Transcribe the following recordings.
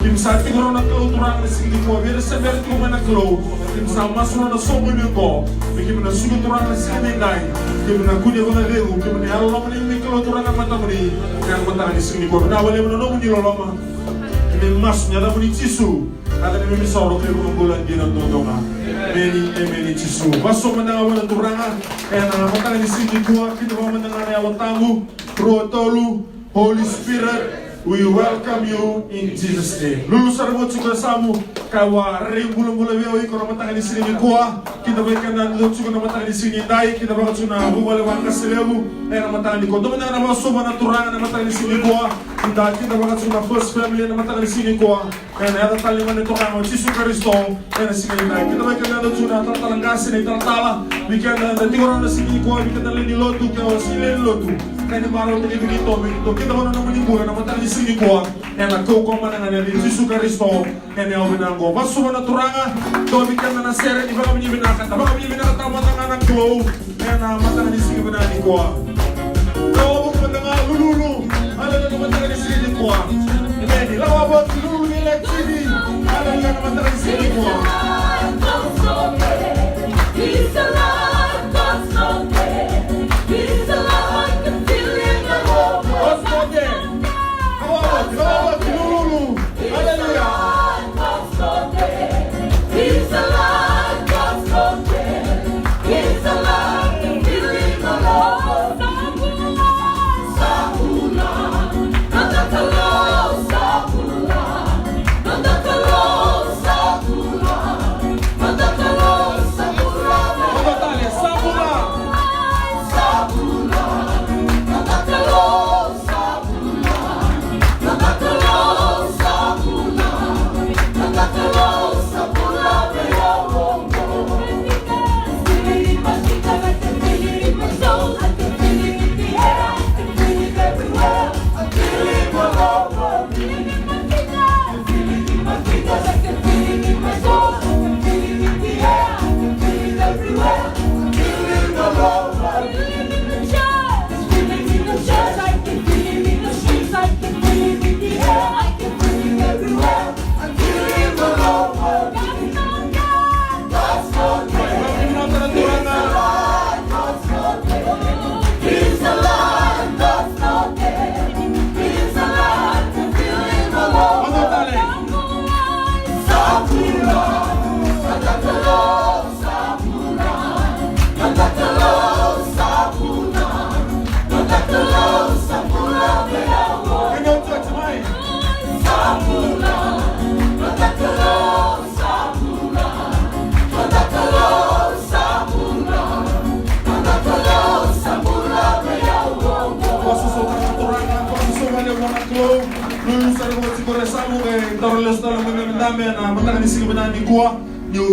Kim sa tingoro na klo turang na singli ko vera sa ber ko na klo. Kim sa masro na somo ni ko. Kim na sugo turang na singli nai. Kim na kunya ko na lego. Kim na alo na ni klo turang na mata muni. Yang mata ni singli ko na wale mo no ni loloma. Kim mas nya na muni tisu. Ada ni mi soro ko ko bulan di na tondonga. Meni tisu. Baso man na wala turanga. Na mata ni singli ko kita mo man na ya tamu. Roho tolu, Holy Spirit. We welcome you in Jesus' name. Lulu sarabot suka samu kawa ring bulu-bulu weo iko ramatang di sini kuah. Kita berikan dan lulu suka ramatang di sini dai. Kita bakal suna bubale wangkas selebu. Ramatang di kau. Teman-teman nama soba na turang ramatang di sini kuah. Kita bakal suna first family ramatang di sini kuah. Dan ada tali mana turang Yesus Kristo. Dan sini dai. Kita berikan dan suna tatalanggas ini tatala. Bikin dan tinggal di sini kuah. Bikin dan lini lotu kau sini lotu. Kaya baru tadi begitu. Kita mana nama ni kuah ramatang di sini kuah. Yang kau mana ngani Yesus Kristo. Yang au binango. Baso na turanga. To bikin na sere di baka binibinakan. Baka binibinakan tamatang anak kau. Yang matang di sini binani kuah. Kau bukan dengan lulu. Ada yang matang di sini kuah. Ini lawabot lulu nilai sini. Ada yang matang di sini kuah. He's alive, God's not dead. He's alive, I can feel him in the whole world. God's not dead. Lawabot lulu. Hallelujah. God's not dead. He's alive, God's not dead. He's alive, I can feel him in the whole world. Sabula, natakalo, sabula, natakalo, sabula, natakalo, sabula. Natakalo, sabula, sabula, natakalo, sabula, natakalo, sabula, natakalo, sabula.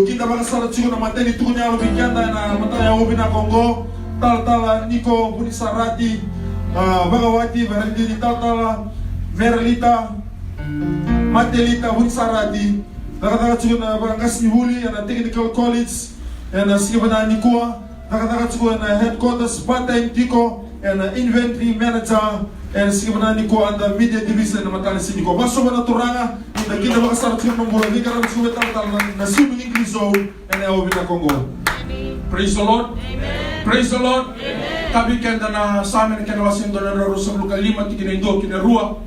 Kita bakal cium nama tadi tukunya lebih kianda na matanya ubina Kongo tal-tala Niko Bunisarati Bagawati Verdi tal-tala Verlita Matelita Bunisarati nakataka cium na Barangkas Nihuli na Technical College na sikibana Nikoa nakataka cium na Headquarters Part-Time Tiko na Inventory Manager na sikibana Nikoa and the Media Division na matanya si Niko baso ba na turanga kita bakal start cium nombor ni karena cium tal-tala na sibu Ingriso and I will be Congo. Praise the Lord. Amen. Praise the Lord. Kami kenda na sa amin kinawasindo na rarusang luka 5 tikinendo kinarua.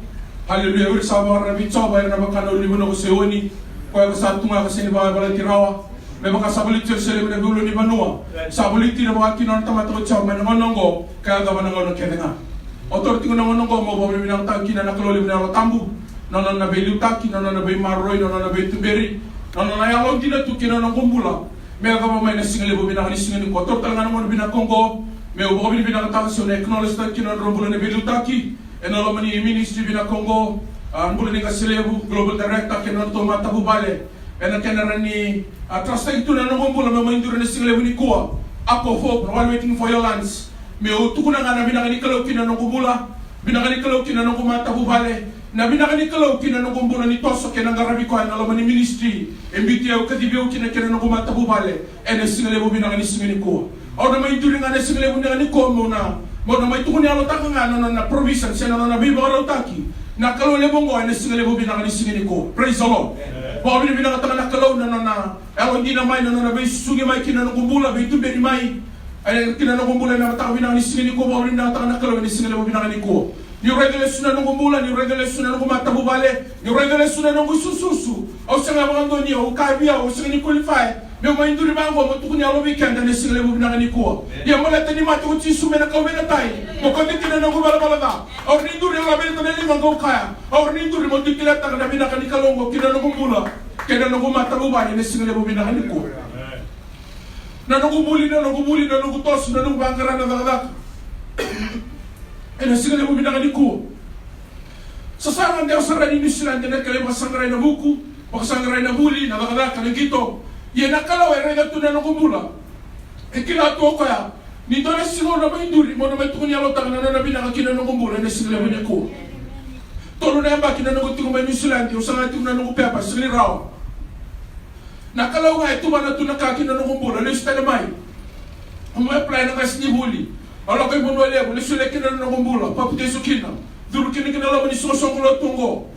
Hallelujah. Uri sa mga rabitsaw bayar na bakano libo na ko seoni. Kaya ko sa tunga kasi ni Baway Balay Tirawa. May mga sabaliti sa sila na gulo ni Banua. Sabaliti na mga kinon tamatawad sa mga nangonongo. Kaya gawa nangonong kena. Authority ko nangonongo mo babali binang tangki na nakaloli binang tambu. Nonon na bay lutaki, nonon na bay maroy, nonon na bay tuberi. Nonon na yalaw din na tukin na ng kumbula. May agama may nasingali bo binakanisingin ko. Total nga naman binakongo. May ubo binakatakas yun. Acknowledge na kinon rombula na bay lutaki. E nalaman ni ministry binakongo. Ang mula ni Kasilebu, Global Director, kinon Toma Tabubale. E nakinaran ni trust na ito na ng kumbula. May mainduran na singali ni Kuwa. Ako hope, while waiting for your lands. May utukunan nga na binakanikalaw kinon ng kumbula. Binakanikalaw kinon ng kumatabubale. Na binakanikalaw kinanong kumbuna ni Toso kinangarabi ko ay nalaman ni ministry MBTO katibiyaw kinanong kumatabubale e nasingalebo binakanisingin ko o na may turing nga nasingalebo nga ni ko mo na may tukun niya lotaka nga na provision siya na nabiba ka lotaki nakalo le bongo ene singale bo bina ngani singini ko. Praise the Lord. Bo bina bina kata nakalo na ewan dina mai na be sugi mai kina ngumbula be tumbe mai. Ay kina ngumbula na mata bina ngani singini ko bo bina kata nakalo ene singale bo bina ngani ko. Ni revelation na ngumbula, ni revelation na ngumata bubale, ni revelation na ngusususu. Au sanga bangando ni au kabia au singini qualify. Meu mãe do irmão, vou tu conhecer o weekend nesse levo na Nicoa. E a mulher tem mais do que isso, mas não cabe na tai. O que tem na Nicoa para lá. O rindo de lá vem também não go caia. O rindo de muito que lá tá na mina que calongo que não gumula. Que não gumata bubani nesse levo na Nicoa. Não gumuli, não gumuli, não gutos, não bangara na dada. E nesse levo na Nicoa. Sasama Deus sarani nisirante na kale masangrai na buku, masangrai na buli na dada kana gito. Ye nakala we rega tu na ngumula ekila to ko ya ni dole silo na bainduri mo na metunya lo tanga na bina kina ngumula ne sile bune ko to no namba kina ngutu mo ni silandi usanga tu na ngupe pa sile raw nakala wa tu bana tu na ka kina ngumula le stele mai mo apply na kasni buli ala ko mo no le le sile kina ngumula pa pute sukina duru kina lo ni so so lo tungo.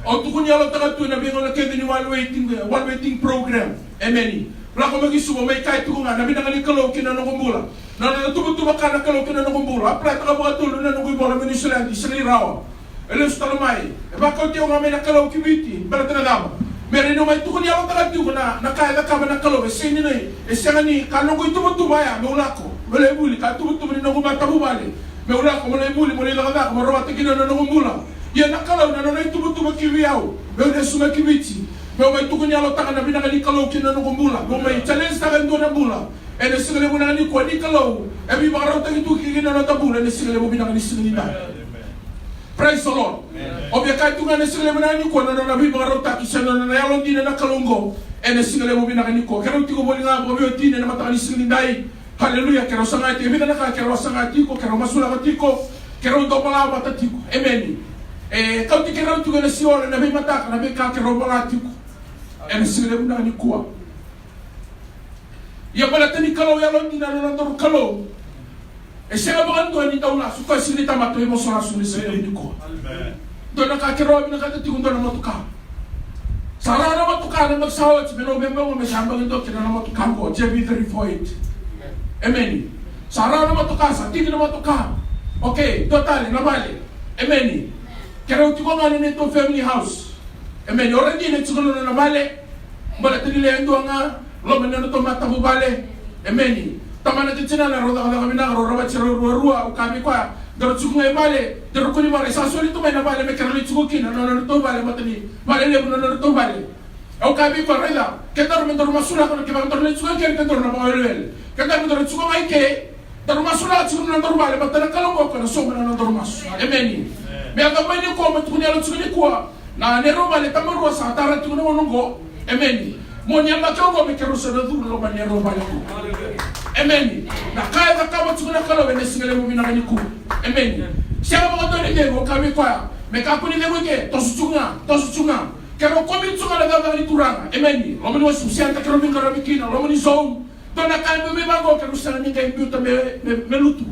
O tu kunya lo taga tu na bingo na kedi ni one waiting program. Emeni. La ko magi subo mai kai tu nga na binanga ni kalo kina no kumbula. Na tu makana kalo kina no kumbula. Apra taga ba tu na no kumbula meni sulandi sri rawa. Ele stalo mai. E ba ko ti nga me na kalo kibiti. Bara tana dama. Mere no mai tu kunya lo taga tu na kai da kama na kalo se ni nei. E senga ni ka no ko tu baya me ulako. Mele buli ka tu ni no kumata bubale. Me ulako mele buli mele la da ko ro kina no kumbula. Ia nakala na no tubu kiwiau meu ne suma kiwiti meu mai tu kunya lo taka na bina kali kalau kina no kumbula meu mai challenge taka ndo na bula ene singale buna ni ko ni kalau e bi barau taki tu kina no tabula ne singale bina kali singini da. Praise the Lord. Obia kai tu ngane singale buna ni ko na bi barau taki sana na yalo dina na kalongo ene singale bina kali ko kero ti ko bolinga bo bio tine na mata kali singini dai. Haleluya kero sanga te bina na ka kero sanga ti ko kero masula ka ti ko kero ndo bala mata ti ko. Amen. Kau ti kera tu gana siwa na be mata na be ka kero bala ti ko ene singale buna ni ko ya bala tani kalau ya lo dina na ndo kalau e sega bando ni taula su ko sini tamato e mo sona su ni sele ni ko amen do na ka kero bina ka ti ko ndo na matuka sara na matuka na magsawa ti bino be mo me samba ndo kina na matuka ko JB 348 amen sara na matuka sa ti na matuka okay total na vale amen kero ti ko ngani ni to family house amen ora di ne tsugono na vale mbala tini le ndo nga lo meneno to mata bubale amen tamana titina na roda roda mina roda chero ruwa ukami kwa daro tsugo e vale daro ko ni mare sa soli to na vale me kero li tsugo kina no to vale matani vale le no to vale au kami kwa reda ke daro men daro masula ko ke ba daro li tsugo ke daro na ba le ke daro tsugo mai ke daro masula tsugo na daro vale matana kala ko na so na daro mas amen me aga bani ko matuni alo tsugo ni kwa na nero vale tamaru sa tara tsugo no ngo amen mo nyamba ko me kero so do lo ba nero vale ko amen na kaya da kama tsugo na kala we ne singale mo bina ni ku amen siya mo ko ni ngo kami kwa me ka ku ni ngo ke to tsunga kero ko mi tsunga na da ni turanga amen lo mo su siya ta kero mi ngara bikina lo mo ni so to na kaya me ba go kero sa ni kai biuta me lutu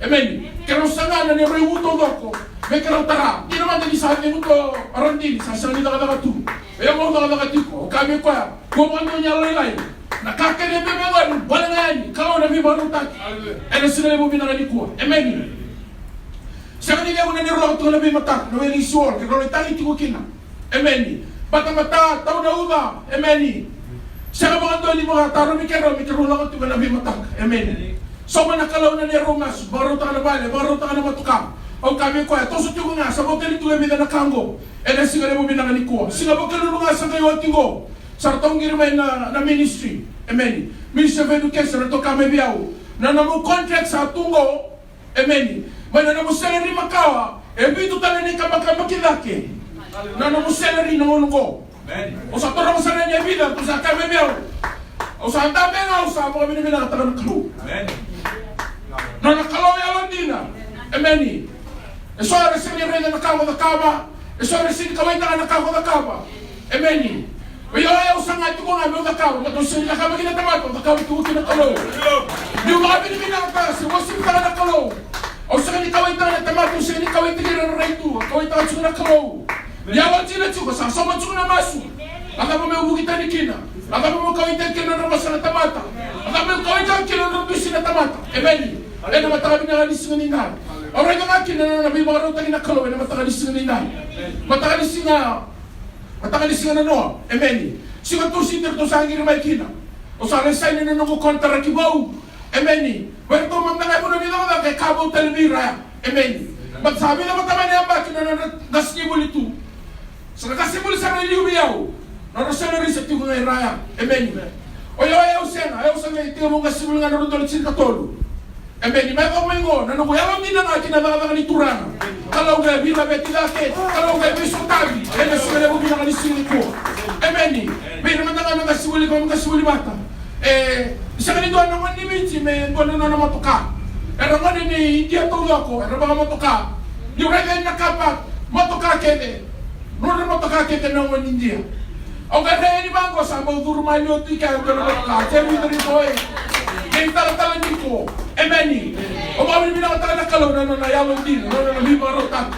amen kero sanga na ne roi uto doko me kero tara ina ma ni sa ni uto arandi sa sa ni da tu e mo da tiko kami kwa ko mo no nyalo lai na kakere bebe ngani wala ngani kalau na bi baru tak ene sile mo bina ni ko amen sa ni le mo ni ro to na bi mata no ni suol ke ro tali tiko kina amen bata mata tau na uga amen sa mo ando ni mo taro mi kero la to na bi mata amen so man kalau na ni ro mas baru ta na bale baru ta na matuka o kami ko to su tiko nga sa mo kali to bi na kango ene sile mo bina ni ko singa bo kali nga sa kayo tingo sartong girmay na ministry amen ministry of education to kame biao na namu contract sa tungo amen mana namu salary makawa e bitu tane ni kama kilake na namu salary no ngo amen o sa toro sa na vida to sa kame biao o sa anda benga o sa mo bini na tagan klu amen na kalo ya landina amen e so ara sini rega na kawa da kaba e so ara sini kawai na kawa da kaba amen yo usanga tu ko ngabe udakawa matosi na kama kina tamato udakawa tu kina kalo ni wapi ni mina kasi wasi kana kalo O sa ni kawai ta na tamatu sa ni kawai ta kira raitu. Kawai ta tsuna kalau. Ya wajila chuka sa sama tsuna masu. Aka mo ubugi ta ni kina. Aka mo kawai ta kina na masana tamata. Aka mo kawai ta kina na dusi na tamata. Emeni. Ena matakabi na alisinga ni nai. Ora nga kina na nabi mga rota ni nakalo ena matakaalisinga ni nai. Matakaalisinga na no. Emeni. Siga tu sinter to sa ngiri mai kina. O sa resay ni nungo kontra kibau. Emeni. Werto mamnangay mo na nila ka kay Cabo Telvira. Emeni. Magsabi na mataman niya ba kina na nasibul ito. Sa nakasibul sa niliubiyaw. Narasa na rin sa tigo na iraya. Emeni. O ayaw senga ito mo kasibul nga narundol sin katolo. Emeni. May kamingo na nunguyaw din na nga kinabaka ni Turana. Kalau nga bila betilake. Kalau nga bisutabi. Ena sila mo binakalisili ko. Emeni. May naman na nga nakasibuli ko makasibuli bata. Isa kanito naman ni Michi may gono na matuka. Pero ngani ni dia tulo ko, pero mga matuka. Yung rega nakapat, matuka kete. Nono matuka kete na ngani India. O kaya ni bangko sa mo durmalyo ti ka gono matuka. Temi diri boy. Kay tala ni ko. Emeni. O mga binakatala na kalaw na yalo din, no na lima rotat.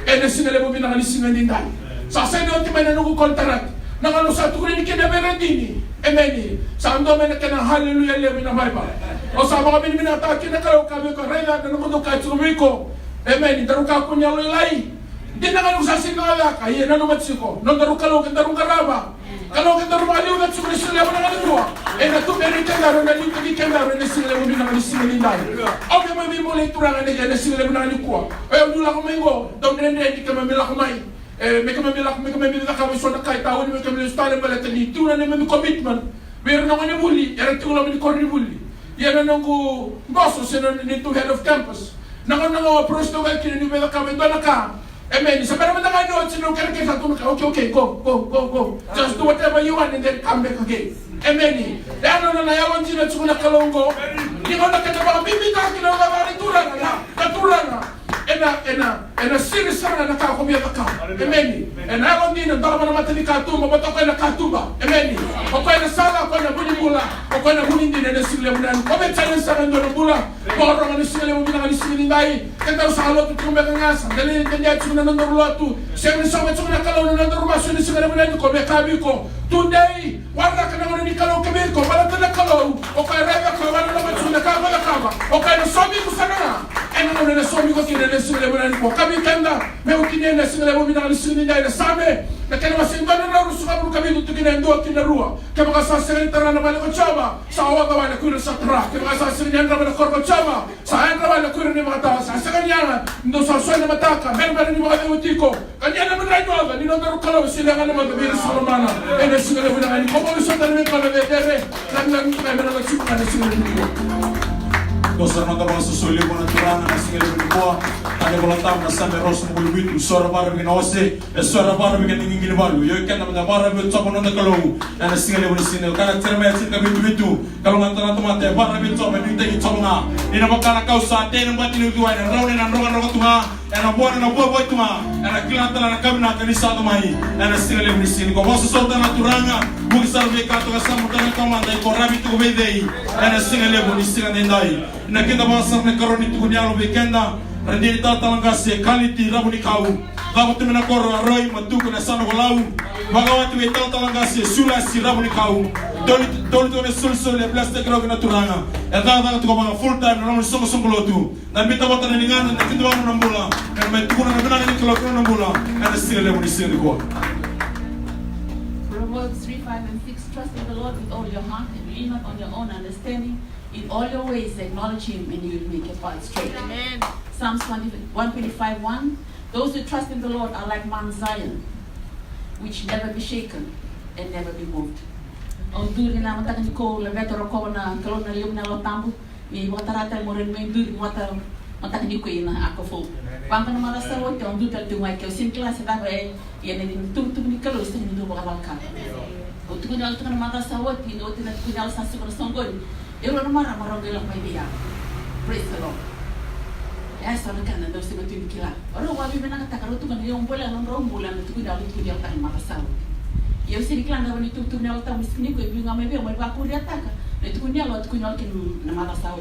Na sinale mo binakalisingan din dai. Sa seno ti may nanugo kontrak. Nang ano sa tukunin ni kinaberendini. Emeni. Sa ando may nakana hallelujah lewi na Bible. O sa mga binataki na kalaw kami ko rela na numudo ka tsumiko. Emeni. Daru ka kunya lilay. Hindi na kanong sasinala ka. Iyan na numatsiko. Nung daru kalaw ka daru karaba. Kalaw ka daru maliw na tsumrisila mo na kanilua. Na tumeri kendaro na liw kagi kendaro na sila mo binakalisingan nilay. O kaya may mimulay turangan na yan na sila mo na kanilua. O yung dula kumaingo. Daw nene hindi ka mamila kumay. May kamamila kami so nakay tawon may kamamila style balata ni tuna na may commitment meron na nga muli era tula ni ko ni muli yan na ko boss so ni to head of campus na nga approach to well kini may kami do naka amen sa pero man nga no sino kaya sa tuna ka okay go just do whatever you want and then come back again amen yan na yawon sino tsuna kalongo di ko nakataba bibita kino ga tura na ena serious sana na kao kumia ka. Emeni. Ena ako din ang dama na matali katuma, ba't ako na katuba. Emeni. Ako na sala, ako na bunibula. Ako na bunindi na sila mo na. Kami tayo sa nando na bula. Boro nga sila mo binakalisin dai. Kaya sa halot ito kumia ka ngasa. Dali kanya ito na nando rulo. Siyempre sa mga na kalaw na nando rumaso ni sila mo na ko. May kabi ko. Today, wala ka na ni kalaw kabi ko. Wala ka na kalaw. O kaya rega ko. Wala na matsuna ka. Wala ka ba. O kaya nasobi ko sana na. Ena mo na nasobi ko kina na sila mo na ko. Kami kanda. May ukinin na sila mo binakalisin dai na sabi. Na kaya masimba na ruso ka mo kami dito kinendo at kinarua. Kaya makasasirin tara na balik ko tsaba. Sa awa gawa na kuya sa tra. Kaya makasasirin yan na balik ko tsaba. Sa ayan gawa na kuya ni mga tawa. Sa kanya ndo sa soy na mataka. Meron ni mga utiko. Kanya naman rin mo. Ninondaro kalaw sila nga naman gabira sa romana. Ena sila mo na ko mo sa tanong ko na dere. Lang tayo na nagsipa na sila dito. Dosa nota bala susuli mo na turana na singere mo ko ane bola tam na sa meros mo bitu sora para mi nose sora para mi kening ngini balu yo kan na para mi topo no nakalo na singere mo sinel kana terme sin ka bitu kalau ngantara tomate para mi topo mi tegi tonga ina makana kausa tene mbati ni duwa na rawne na roga tunga na bona na boy tunga na kilanta na kamna kanisa tomai na singere mo sin ko boso solta na turanga bugi salve ka to samu kana komanda ko rabi to bedei na singere mo singa ndai na kita basa na karoni tu kunyalo weekenda randi tatalangase kaliti rabuni kau dapat mena kor roi matuku na sano lau bagawati we tatalangase sulasi rabuni kau doli sul le plastic rog na turanga da tu ko full time na somo lotu na bita bota na ningana na kitu wana nambula na metuku na bana ni kilo na nambula na sile le sile ko. Proverbs 3:5-6 Trust in the Lord with all your heart and lean not on your own understanding. In all your ways, acknowledge Him, and He will make your path straight. Amen. Psalms 125:1. Those who trust in the Lord are like Mount Zion, which never be shaken and never be moved. On duri na matakan ko leveto roko na kalon na lium na lotambu, mi watarata mo rin may duri matakan ko ina ako fo. Pampa na marasa wo te on dutal tu mai ke sin class da ba yan ni tum ni kalo sin ni do bakal ka. O tu kunal tu na marasa wo ti no ti na kunal sa su songon. Eu não marah bilang mai dia. Praise the Lord. Ya sana kan ando se betul kila. Orang wabi menang kata kalau tu kan dia umpulan orang bulan tu dah itu dia tak marasau. Eu sei que lá na bonito tu nela tá miskin ko ibu ngamai be mai baku dia tak. Itu kunya lo tu kunya kin na marasau.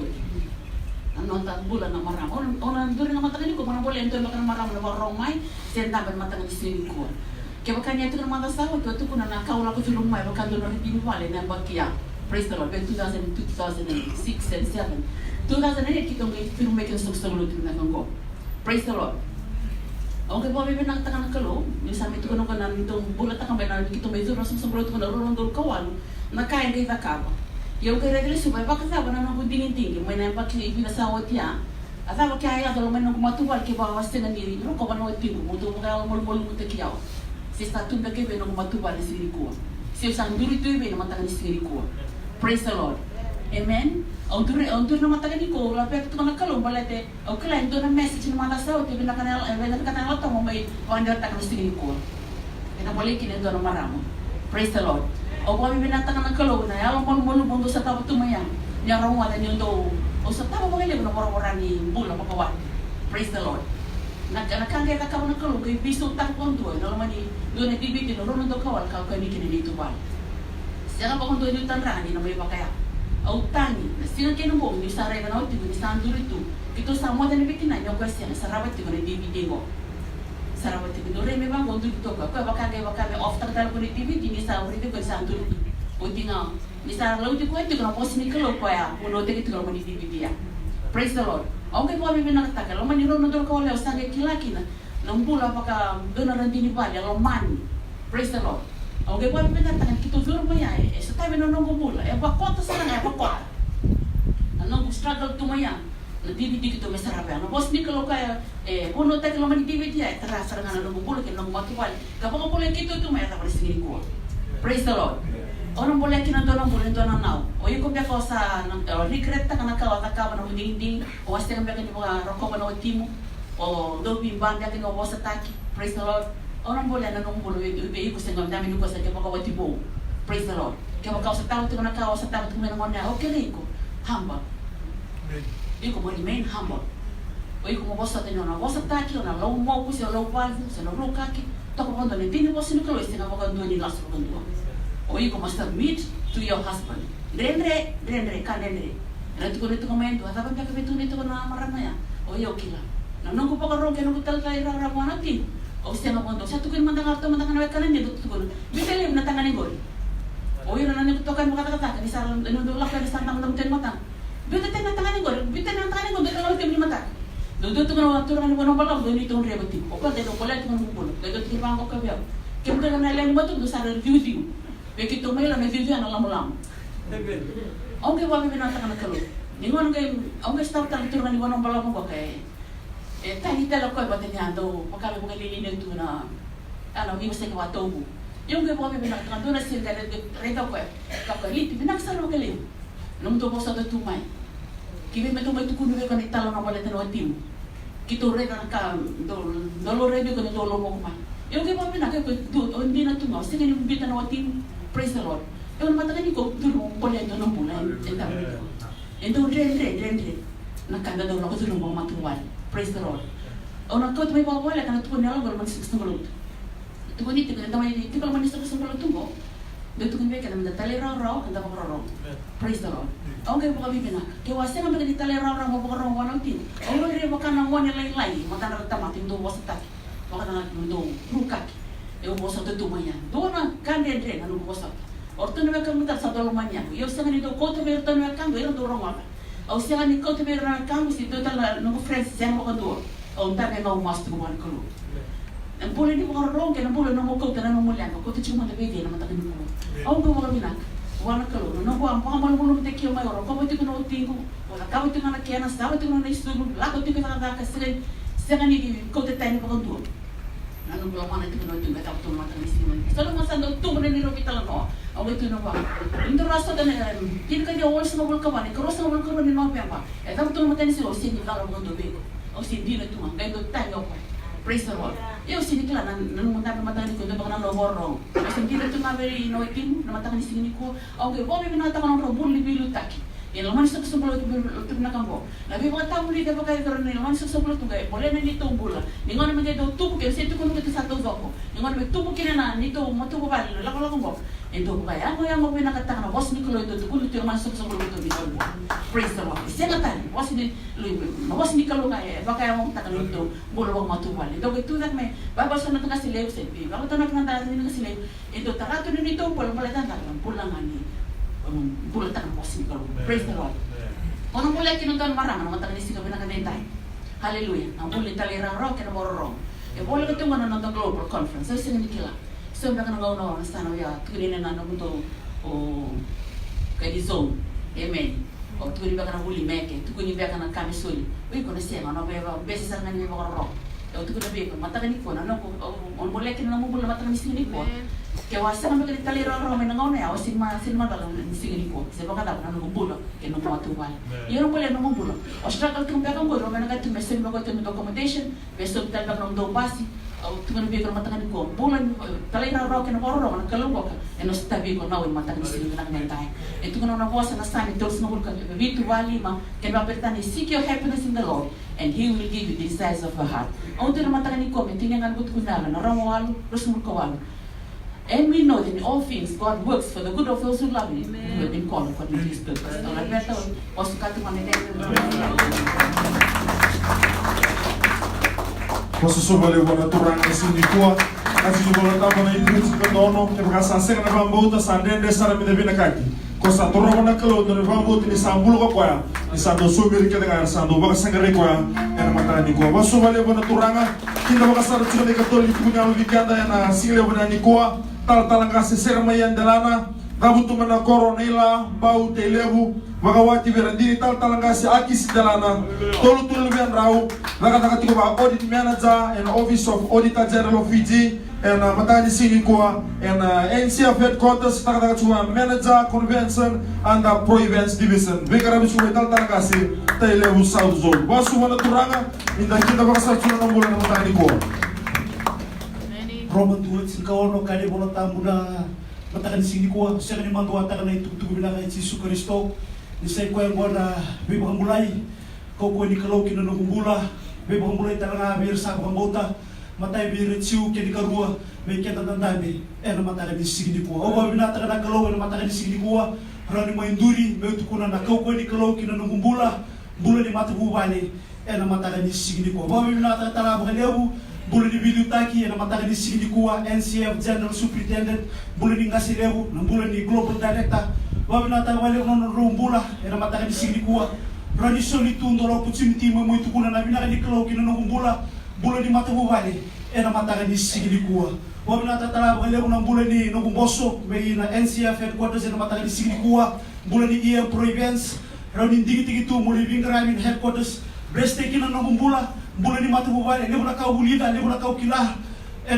Nonton bulan na maram. Ona duri na matakan ko mana boleh ento makan maram na warong mai senta ben matakan sini ko. Ke bakanya itu mata sawa tu kuna na kaula ko tulung mai bakan do ri bin wale na bakia. Praise the Lord. 2006 and 7. 2008 kita ngai film making sukses tu na ko. Praise the Lord. Okay po bibi nang tangan kalo, ni sa mito kono kana nitong bulat ta kambena kita mezo rasong sumbrot ko na ron dol kawan. Nakain kay vakaba. Eu queria dizer sobre a casa, mas não podia entender. Mas não é para que ele vira saúde já. A saúde que aí agora mas não como tu vai que vai você não ir, não como não é tempo. Muito bom, ela mol muito que ao. Se está tudo que vem não como tu vai nesse rico. Se o sanduri tu vem não mata nesse rico. Praise the Lord. Amen. Ondur não mata que rico. Lá perto tu na calor, balete. O cliente dona message não mata saúde, vem na canela, tomo mai quando tá nesse rico. E não boleh que nem dona maramo. Praise the Lord. O po binatang ng kalo na yaw mo mundo sa tawo tumayan nya raw wala niyo do o sa tawo mo ile no wara ni bula pakawan. Praise the Lord. Nakangge ka ng kalo kay biso tak kondo no mani do na dibiti no ron do kawal ka ni kinito ba. Siya pa kondo ni tanrani na may bakaya. O tani sino kinumbo ni sa rega na uti ni sa andurito kito sa mo na bitina nyo kwestiya sa rawat ko ni dibiti go. Sarawat itu dore memang untuk itu kau bakal off tak dalam kuni TV di misal itu kau santur utinga misal lalu itu kau itu kau post ni kalau kau ya uno itu kalau mani TV dia. Praise the Lord. Orang kau bibi nak tak kalau mani rono dor kau lewat sangat kilaki na nampul apakah donar nanti ni balik kalau mani. Praise the Lord. Orang kau bibi nak tak kita jurus maya setapi nono bula apa kota sana apa kota. Nono struggle tu maya. DVD kita mesra apa? No bos ni kalau kaya kono tak kalau mani DVD ya terasa dengan ada bulu kita nak mati balik. Kapag boleh kita tu maya tak boleh sendiri kuat. Praise the Lord. Orang boleh kita tu orang boleh tu orang nau. O yung kumpiya ko sa regret tak nak kau tak kau nak ding o aste kumpiya kan mga rokok na timu o do bimbang dia kan bos ataki. Praise the Lord. Orang boleh na nung bulu ibe ko sa ngam dami ko sa kapag kau tibo. Praise the Lord. Kapag kau sa tawo tu nak kau sa tawo tu mga ngona okay ko. Hamba. Iko mo remain humble. O iko mo bosa tenyo na bosa taki na low mo kusi low palvo sa no kaki. Toko kondo ni tini bosi no kalo istina ko kondo ni laso kondo. O iko must submit to your husband. Dendre kanendre. Na tuko nito komento ata pa ka betu nito na marana ya. O yo kila. Na nung ko pa ro ke no tal kai ra mo natin. O istina kondo sa tuko mandang arto mandang na kanan ni tuko. Bitele na tangani gol. O yun na nikutokan mo kata-kata ni sa ano do la ka sa tang ten matang. Bita tena tangan ngor, bita na tangan ngor kalau ke mata. Do tu kan waktu orang kono bala do ni tong rebati. O ka de do kola tong bulu. Do ti bang ko ka biao. Ke mta na len matu do sar review. Be ki to mai la review na lam. Ong ke wa be na tangan kalo. Ni ngon ke ong ke start tan tu ni kono bala ko ka. Tani tela ko ba tenya do, pakala mo lili ni tu na. Ano mi se ka tobu. Yung ke wa be na tangan do na sir ka de reta ko. Ka ko lit binak saro ke le. Nung to bosa do tumay. Kibe me tumay tu kuno kan italo na wala tan watim. Kito re na ka do re ko do lo mo kuma. Yung ke pa na ka do hindi na tumaw. Sige ni bita na watim. Praise the Lord. Yung mata ni ko do mo pole do no mula eta. Endo re. Nakanda do ko do mo matuwal. Praise the Lord. Ona ko tumay pa wala kan tu na lo man six ngolot. Tu ko ni tu kan tamay ti ko man six ngolot tumo. Dito kan beka naman tali raw anda pa raw. Praise the Lord. Okay po kami bina. Kaya wasa naman di tali raw mo pa raw wanang tin. O mo rin baka nang wani lay mata na tamatin do wasa tak. Baka na do rukak. E o bosa do tumaya. Do na kande dre na no bosa. Orto na ka muta sa do manya. Yo sa ni do ko to mer to na kan do do raw. O sa ni ko to mer na kan si do tala no friends sa mo kan do. O ta na no mas to man ko. Ang boleh di mga rong kaya boleh namo ko tanan mo lang ko cuma na bede na matakin mo. Aw ko mga binak. Wala ka lo no ko ang pamal mo te kiyo may oro ko ti ko no tingo. Wala ka ti na kaya na sa ti no na istulo. La ko ti ko na ka sire. Sira ni ko te tayo ko do. Ano ko man ti ko no tingo ta to mata ni sino. Solo mo sa do to mo ni ro bitala no. Aw ito no ba. Indo raso da na tin ka di owas no ka ba ni cross no ka ni no pa. E ta to mata ni si o si ni ka ro do be. O si di na to ang do tayo ko. Praise the Lord. Yo sini kila nan mata mata ni ko do bang no horro. Kasi hindi na tumaberi no itim na mata ni sini ko. Okay, bo mi binata ko no bulli bilu taki. Ilaman sa kusumbulo tu nakanggo. Labi mga tao muli dapat kayo karon ilaman sa kusumbulo tu gay. Boleh na nito umbula. Ningon naman kayo tubo kayo sa tubo nito sa tuzoko. Ningon naman tubo kina na nito matubo ba lako mo. Ito ko kaya mo yang mo pinakataka na boss ni kulo ito kulo tu man sa kusumbulo tu dito. Praise the Lord. Senatan boss ni boss ni kulo kaya baka mo taka nito bulo mo matubal. Ito ko that may babasa na to kasi lew set. Baka to nakanta ni kasi lew. Ito takato nito pala malatan ta pulang ani. Bulan tangan posisi kalau praise the Lord. Orang mulai kinuntan marang, orang tangan isi kami nak kentay. Haleluya. Ang bulan talirang rock kena morong. Boleh ketemu nonton global conference. Saya sini kila. So mereka nak ngau na sana ya. Turin na nang untuk kaya di zone. Amen. O turin mereka nak huli meke. Turin mereka nak kami suli. Wih kau nasi mana mereka besi sana ni mereka rock. O turin mereka mata kani ko na no. On boleh kena namu bulan mata kani sini ko. Kaya wasa naman kalit talirang rock may nangaw na ya. O sinma dalang sini ko. Sebab kata pun namu bulan kena matubal. Iyon boleh namu bulan. O struggle tu mereka bulan mereka tu mesin mereka tu accommodation. Besok kita mereka namu basi. Tungan biar mata kani ko bulan talirang rock kena morong na kalungko ka. Eno stabi ko nawin mata kani sini nak mentay. Itu kena na boss na sami terus nabul ka. Vitu wali ma kena bertani seek your happiness in the Lord and He will give you the desires of your heart. Ang na mata kani ko tinangan gut kunala na rawalu terus murkawalu. And we know that in all things God works for the good of those who love Him, who have been called according to His purpose. Alright, better also cut to one Masusubali wana turang sini kuwa kasi jubola tama na ibus ka dono ke baka sanse na bambuta sandende sara mi devina kaki ko sa toro wana kalo do bambuta ni sambulu ko kwa ni sando subiri ke dengan sando baka sangare kwa ena mata ni kuwa masubali wana turanga kinda baka sara tsune ka toli punya vikanda na sile wana ni kuwa tal kasi serma yan dalana rabutu mana koronela bau telebu Magawati berandiri tal kasi aki si dalana tolu bian rau laga tiko ba audit manager and office of auditor general of Fiji and matani sini kuwa and NCF headquarters taka cuma manager convention and pro events division begara bisu tal kasi telebu south zone basu mana turanga inda kita bakasar cuma nombulan matani kuwa Roman tuat singkawono kade bola tambuna matakan sini kuwa sering mantu atakan itu bilang Yesus Kristo Isai ko yang buana bebang mulai kau ni kalau kina nunggumbula bebang mulai taranga bir sa pambota matai bir ciu kini karua me kenta tandami mata di sini kuwa o ba binata kana kalau mata di sini kuwa rani mainduri me tukuna na kau ni kalau kina nunggumbula bula ni mata bubani mata di sini kuwa ba binata tara bagalebu bula ni video taki mata di sini kuwa NCF General Superintendent bula ni ngasilebu na bula ni Global Director Wabina wale ono rumbula era mataka di sini kuwa rani soli tundo lo pucimiti mo itu kuna na bina di kelo kina no bumbula bula di mata wale era mataka di sini kuwa wabina tala wale ono bula ni no bumboso be na NCF headquarters era mataka di sini kuwa bula di EM Pro Events rani digi tu mo living ramin headquarters beste kina no bumbula di mata wale le bona kau bulida le bona kau kilah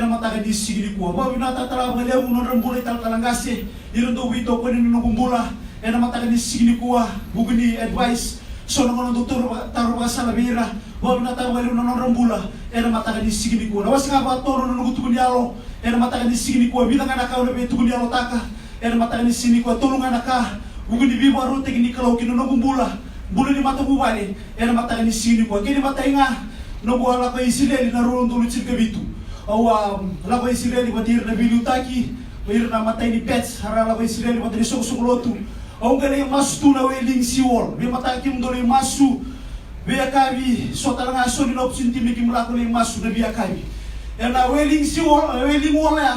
mata di sini kuwa wabina tala wale ono rumbula talangase Irondo wito ko ni nukumbula mata di sini kuwa bugni advice so no doktor taru basala bira wa na tawali no rambula mata di sini kuwa was nga ba toro no gutunyalo mata di sini kuwa bilang anak ka be tunyalo taka mata di sini kuwa tulungan ka bugni bibo aro teknikalo kino nukumbula bulu ni mata buwale mata di sini kuwa kini mata nga no buala ko isileli na rondo luchir kabitu awa la ko isileli batir na bilutaki Mayroon na matay ni Pets, harala ko Israel, matay ni Sungsunglotu. Ang gala yung masu na weling siwol. May matay kim doon yung masu. Biya kabi, so talaga so ni option team ni kimula ko yung masu na biya kabi. Yan na weling siwol, weling wala ya.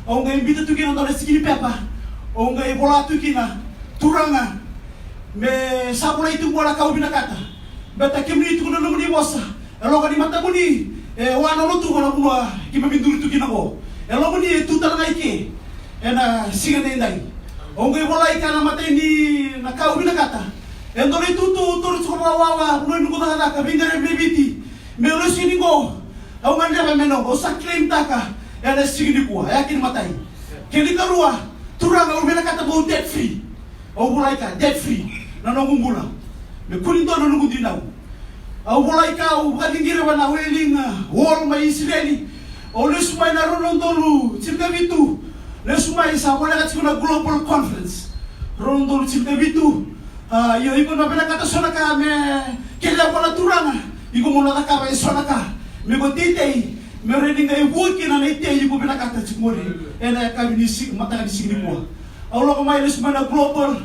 Ang gala yung bita tukin ang doon sikini pepa. Ang gala yung bola tukin na, turanga. May sapula itu bola kau binakata. Bata kimli itu kuna naman ni wasa. Elo ka ni mata mo ni, wana lo tu kana kuna, kimabinduri tukin ako. Elo mo ni, tu talaga iki. Siga na inday. Ongoy walay ka na matay ni nakau binakata. Endo ni tutu turut sa kawawa, puloy nuko na ka bingare bibiti. Meron sini ko. Ang nganda meno, o sa claim taka. Sige ni kuha, yakin matay. Kini karua, turang ang binakata mo debt free. O walay ka debt free. Nanong umbula. Me kunin to nanong dinaw. O walay ka o kadingira na weling wall may Israeli. O lusmay na ron tolu, circa bitu. Lesumay sa wala kat siguro global conference. Rondo chimte bitu. Yo iko na pela kata sona ka me kela ko na turanga. Iko mo na ka ba sona ka. Me ko titei me reading ay wuki na naitei iko pela kata chimori. Ena ka binisi mata ka disini ko. Aulo ko mai lesmana global.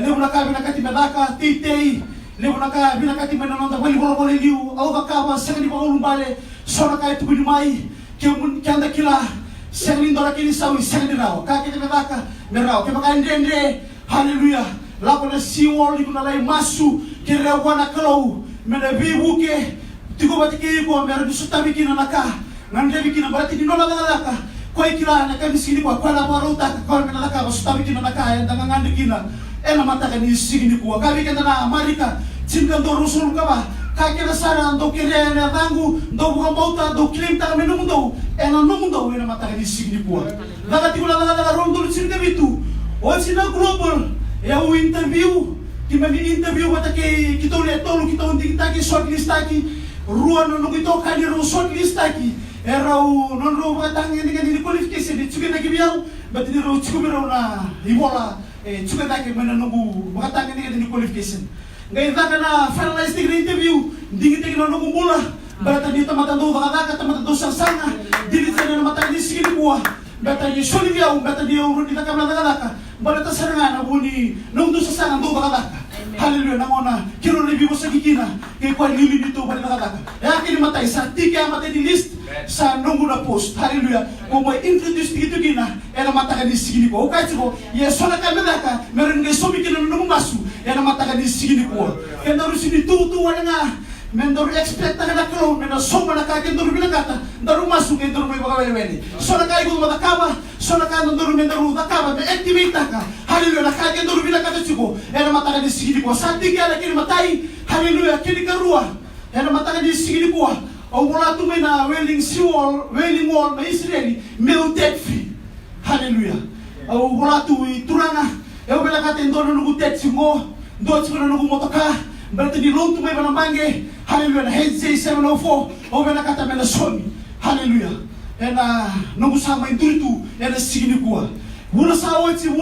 Lebo na ka bina kati medaka titei. Lebo na ka bina kati mena nonda wali bolo bolo liu. Au ka ba sekali ba ulumbale sona ka itu bini mai. Kemun kanda kila sekali ndora kini sawi sekali raw. Ka kiti medaka merau. Ke maka ndende. Haleluya. Lapo na siwol iko na lai masu kire wana kalau mena bibuke tiko batike iko mera disuta bikina naka ngande bikina berarti di nona naka koi kila naka misini kwa la baruta kwa mena naka basuta bikina naka enda ngande kina ena mata kan isini kwa kabi kenda na Amerika cinta do rusul kaba kake na sara ndo kire na tangu ndo bukan bauta ndo kilim ta menu ndo ena ndo ena mata kan isini kwa daga tiko na daga rondo cinta bitu o sina global eu interview que me interview bata que kita lihat tolu kita undi kita que shortlist aqui rua no kita kali ro shortlist aqui era o non ro bata ngene qualification di chuke na kibiau bata di ro chuke ro na ibola chuke na ke mena nungu bata ngene qualification ngai daga na finalized interview dingi te no nungu mula bata di tamata do bata tamata do sangsanga dili tsena na mata di sikili kuwa bata di sholiviau bata di ro di takamla daga Balata serangan abuni nung do sa sangan do bakadaka. Haleluya namona kiro ni bibo sa kikina kay kwa lili dito bali nakadaka. Ya kini matay sa tika matay di list sa nung na post. Haleluya. Kung may introduce dito kina era mataka ni sigini ko. Okay ko yeso na kamedaka meron ngay sobi kina nung masu era mataka ni sigini ko. Kaya ro sini tutu wala nga mendor expect na nakro mena soma na ka kendor binakata daru masuk kendor may bakaweli so na kay gud matakaba so na ka ndor mendor takaba me activate ka haleluya na ka kendor binakata chuko era mataka di sigidi ko santi kala kini matai haleluya kini karua era mataka di sigidi ko o wala tu na wailing wall na Israeli meu debt free haleluya o wala tu turanga e o binakata ndor no debt singo ndo tsuna no motoka berarti di lontu may manambange haleluya na Hosea 7:04 o bena kata mena somi haleluya ena nungu sama induritu ena sigini kuwa wuna sawati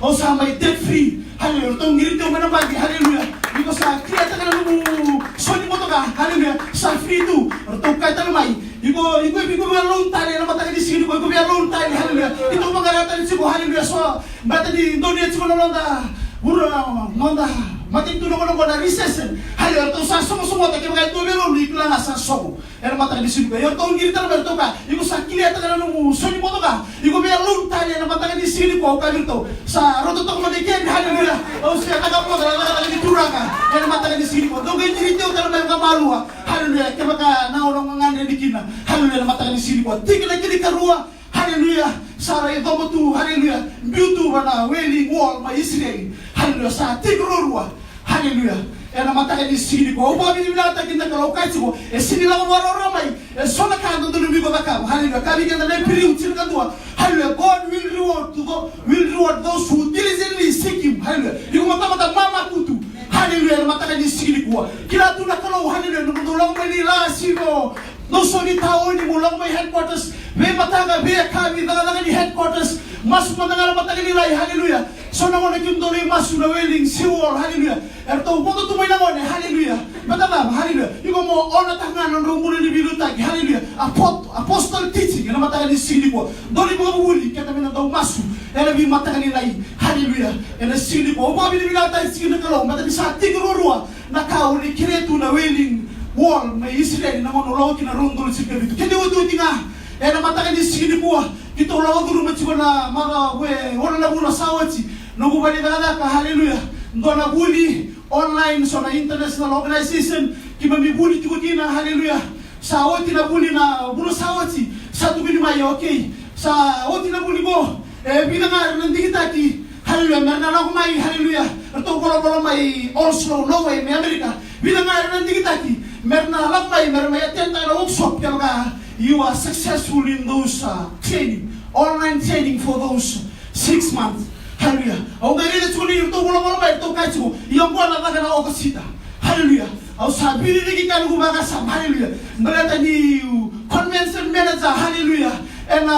o sama debt free haleluya to ngirite o manambange haleluya iko sa kriata kana nungu soni motoka haleluya sa free tu to kaita mai iko ba long tali na mataka di sigini ko iko ba long tali haleluya ito magarata ni siko haleluya so bata di dunia siko nonda nonda makin tu nongo na recession haleluya to sa somo ta ke ba to mero ni kla sa somo era mataka di sigini ko yo to ngirita na berto ka iko sa kriata kana nungu soni motoka iko ba long tali na mataka di sigini ko ka birto sa roto to ma de ken haleluya o sa taga mo na di turaka era mataka di sigini ko do ngirite o kana ba malua haleluya ke baka na orang ngande dikina haleluya mataka di sigini ko tigla kiri karua haleluya sara e domo tu haleluya biutu bana wailing wall ma Israel haleluya sa tigrorua haleluya era mataka di sigini ko opa bi bilata kinda kalau kaitiko e sini la waroro mai e sona kando do lumigo baka haleluya kabi kenda na piri utir kadua haleluya God will reward those who diligently seek him haleluya iko mata mama kutu haleluya mataka di sigini ko kila tu na kalau haleluya no lang mai la sino no soni tao ni mulang may headquarters may mataga be kami daga di headquarters mas mataga mataga ni lai haleluya so na mo na kimdo ni mas na wailing siwol haleluya erto mo to may namon haleluya mataga haleluya iko mo ona tangan no mo ni biluta haleluya apostle teaching na mataga ni sini ko doli mo buli kata mena do masu era bi mataga ni lai haleluya era sini ko ba bi bilata sini ko mataga sa tigurua na kauli kiretu na wailing wall may Israel na monologi na rondol sikir itu kedi wudu tinga ena mataka di sini kuwa kita ulang dulu macam mana we orang na bula sawati nugu bani daga ka haleluya ndo na buli online so na international organization kimami buli tukina haleluya sawati na buli na bula sawati satu bini mai okay sawati na buli go binanga nanti kita ki haleluya merna na mai haleluya to bolo mai Oslo Norway me America binanga nanti kita ki merna lamai merma attend a workshop kaya you are successful in those training online training for those 6 months haleluya au gari na chuli to bola mai to kachu yung bola na kana okasita haleluya au sabiri ni kan gumaga sa haleluya berata ni convention manager haleluya and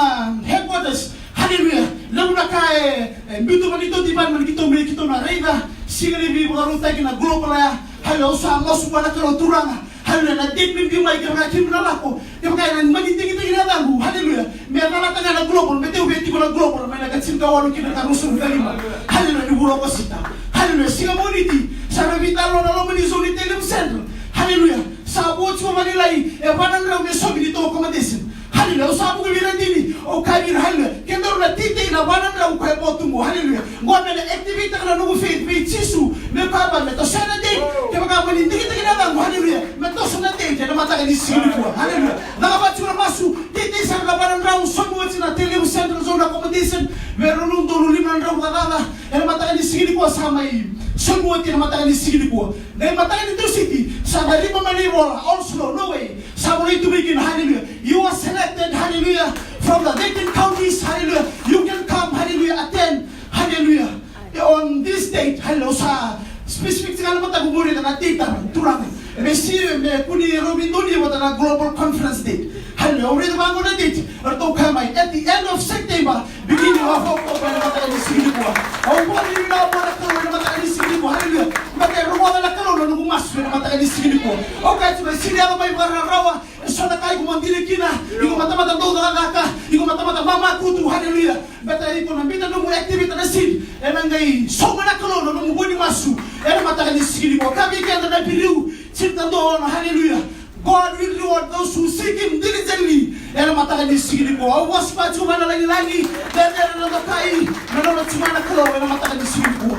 headquarters haleluya lalu na kay bitu manito di man kito na reida Singa ni bibi ngaruta kina global ya. Halo sa masu wana kalau turanga. Halo na deep mimpi mai kira kim na lako. Kira kaya na magi tingi tingi na tangu. Haleluya. Mereka na tanga na global. Mete ubeti kuna global. Mai na kacim kawalu kina karusun kalima. Haleluya ni buro pasita. Haleluya. Singa moniti. Sana vitalo na lo menizoni telem center. Haleluya. Sabo cuma manilai. Evanan rau me sobi di to accommodation. Haleluya. Sabo kebira dini. O kabir haleluya. Kendor na titi na vanan rau kaya potumu. Haleluya. Gua mena activity kana nungu faith chisu. Me papa me to sana date. Kaya kama ni tingi tingi na tangu. Haleluya. Me to sana date. Na mata kani sini kuwa. Haleluya. Nakabati na masu. Titi sana kabanan rau sobi wati na telem center zone accommodation. Meron nung tulu lima rau kakaka. Na mata kani sini kuwa sama i. Sobi wati na mata kani sini kuwa. Na mata kani to city. Sama lima maniwola. Also no way. Sama itu bikin haleluya. You are selected, hallelujah, from the 18 counties, hallelujah. You can come, hallelujah, attend, hallelujah, on this date, hallelujah, sa specific sekali mata gumuri na tita, turang. Mesir, me puni Robindoni mata na global conference date, hallelujah. Already bangun na date, atau kamay at the end of September, beginning of October na mata ni sini kuwa. Ang pali na mata kalau na mata ni sini kuwa, hallelujah. Mata ruwa na kalau na numas na mata ni sini kuwa. Okay, so sini ako may rawa. Sana kai kumandili kina, iko mata do kaka, iko mata mama kutu, haleluya. Beta iko na mbita no activity na sin. Enangai soma na kalo no mubuni masu. Ena mata ni sini ko kabi kenda na piliu, cinta do haleluya. God will reward those who seek Him diligently. Ena mata ni sini ko. Awas pa cuma na lagi, dan ena na kai, na cuma na kalo, ena mata ni sini ko.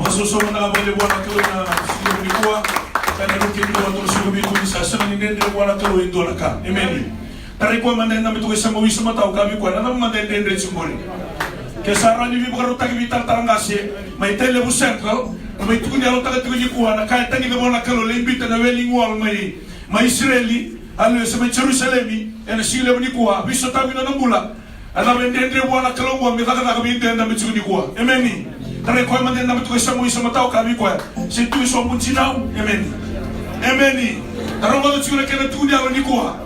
Masusunod na boleh buat aku na sini ko. Karena mungkin Tuhan terus begitu bisa senang ini dia buat kalau itu laka, amen. Tapi kau mandai nama itu kesama wisma tahu kami kau nama mandai dia cemburi. Kesaran ini bukan rotak vital tarangasi, mai tele bu central, mai tu kunya rotak itu kunya kau, nak kaya tadi kau nak kalau lebih tanah weling wall mai Israeli, alu sama Jerusalemi, yang sila buni kau, bisa tahu mana mula, ada mandai dia buat kalau kau, mereka kata kami itu nama itu kunya kau, amen. Tapi kau mandai nama itu kesama wisma tahu kami kau, situ isu pun cinau, amen. Emeni, tarongo tu chukula kena tunya lo nikua.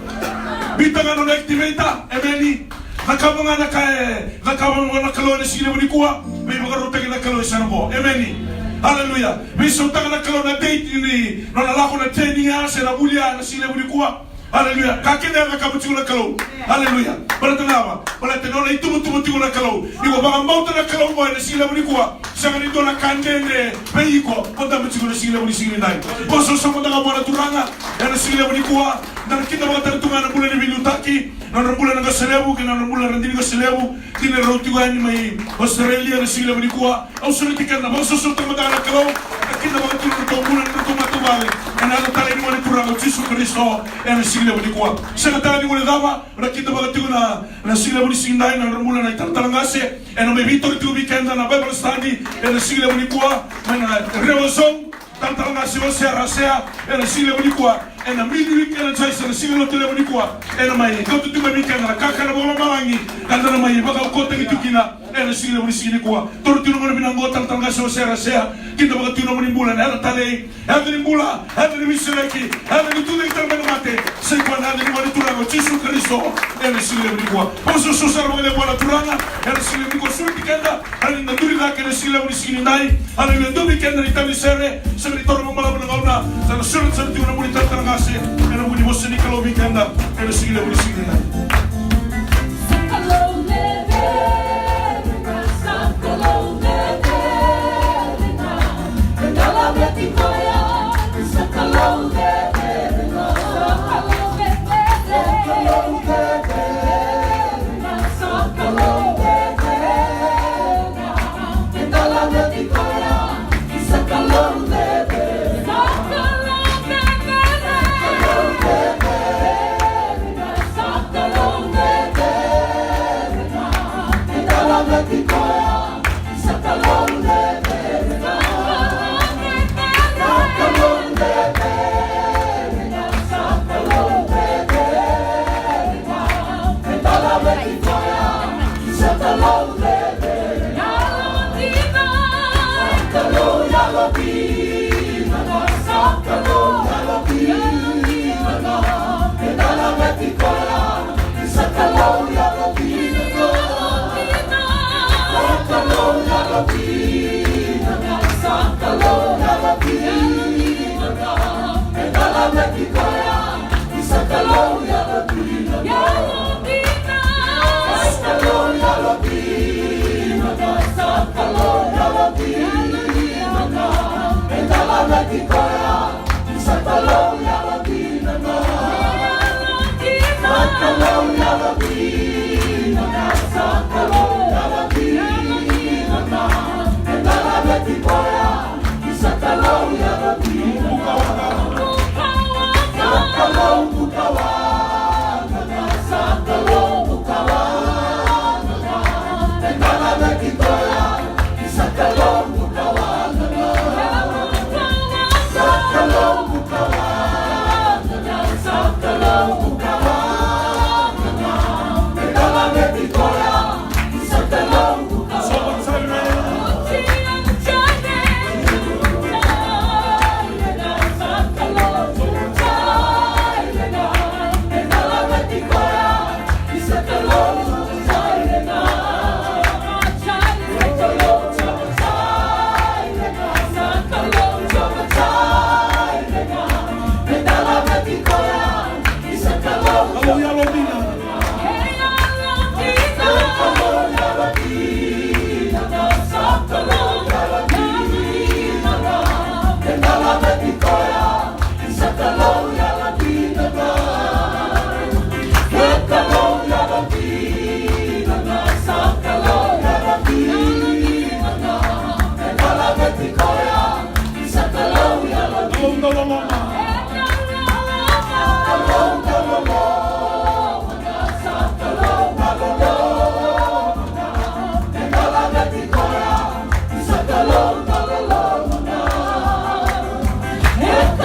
Bita ngano na activata, emeni. Nakabanga na kalo na sile nikua. May mga ruta na kalo sa mo, emeni. Hallelujah. Biso tanga na kalo na date ni, no nalako na training ya sa nabulia na sile nikua. Haleluya. Kakenda na kabuchula kalau. Haleluya. Baratanama. Baratanona itu mutu na kalau. Iko baka mauta na kalau mo na sila muni kuwa. Sanga nito na kandene peiko. Ponta mutu na sila muni sila nai. Boso sa mo na mona turanga. Na sila muni kuwa. Na kita mga tartunga na bulan ni Bilutaki. Na bulan ng Selebu, kina na bulan ng Selebu. Kina rotuan ni may Australia na sila muni kuwa. Au sulitikan na boso sa mga na kalau. Kita mga turun bulan ng tumatuwali. Na natali mo ni turanga Jesus Kristo. Sila budi kuat. Sekatali muli dava, rakita bagati na sila budi sindai na ramula na itartalangase. Eno me Victor tu weekend na Bible study. Eno sila budi kuat. Mana rewazong tartalangase o sea. Eno sila budi kuat. Eno midweek eno choice na sila budi kuat. Eno mai gotu tu weekend na kakana bola malangi. Kanda na mai baga kota gitu kina. Eno sila budi kuat. Tortu no binango tartalangase o sea. Kita bagati no muni bulan. Eno tale. Eno ni bula. Eno ni miseleki. Eno ni tu ni termeno mate. Sei quando hanno di turanga Gesù Cristo e le sile di qua. Posso sosarmo le buona turanga e le sile di qua su weekend hanno da durida che le sile di sile dai hanno le due weekend di tali sere se ritorno mala buona sono solo di una buona turanga se e non vuoi vostri che lo weekend e le sile di sile dai.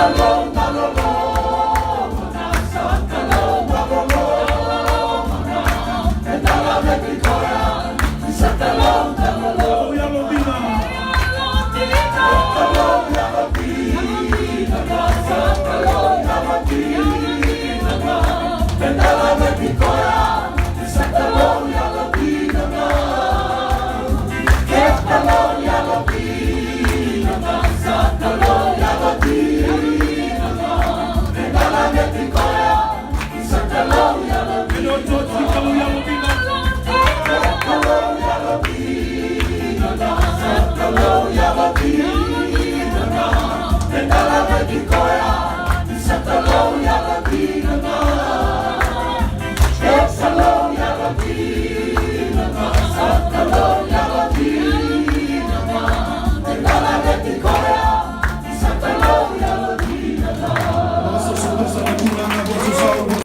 Hello,